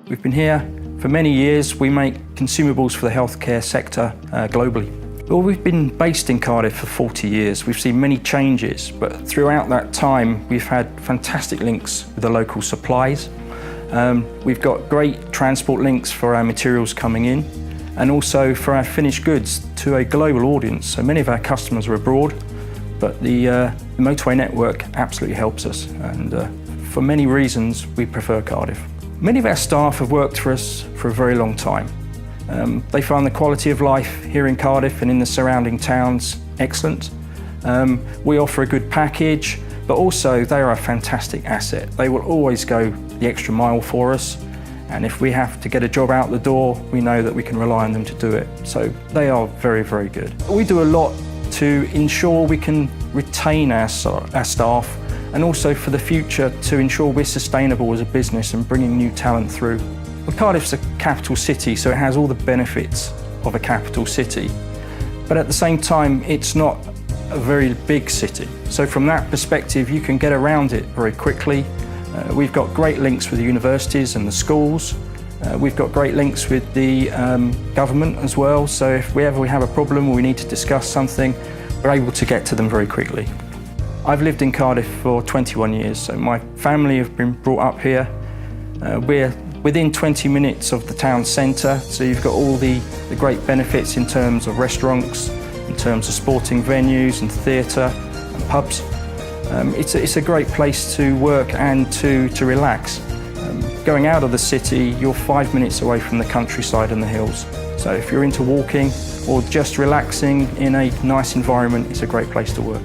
We've been here for many years. We make consumables for the healthcare sector globally. Well, we've been based in Cardiff for 40 years. We've seen many changes, but throughout that time, we've had fantastic links with the local supplies. We've got great transport links for our materials coming in, and also for our finished goods to a global audience. So many of our customers are abroad, but the motorway network absolutely helps us. And for many reasons, we prefer Cardiff. Many of our staff have worked for us for a very long time. They find the quality of life here in Cardiff and in the surrounding towns excellent. We offer a good package, but also they are a fantastic asset. They will always go the extra mile for us, and if we have to get a job out the door, we know that we can rely on them to do it. So they are very, very good. We do a lot to ensure we can retain our staff, and also for the future to ensure we're sustainable as a business and bringing new talent through. Well, Cardiff's a capital city, so it has all the benefits of a capital city. But at the same time, it's not a very big city. So from that perspective, you can get around it very quickly. We've got great links with the universities and the schools. We've got great links with the government as well. So if we have a problem or we need to discuss something, we're able to get to them very quickly. I've lived in Cardiff for 21 years, so my family have been brought up here. We're within 20 minutes of the town centre, so you've got all the great benefits in terms of restaurants, in terms of sporting venues and theatre and pubs. It's a great place to work and to relax. Going out of the city, you're 5 minutes away from the countryside and the hills. So if you're into walking or just relaxing in a nice environment, it's a great place to work.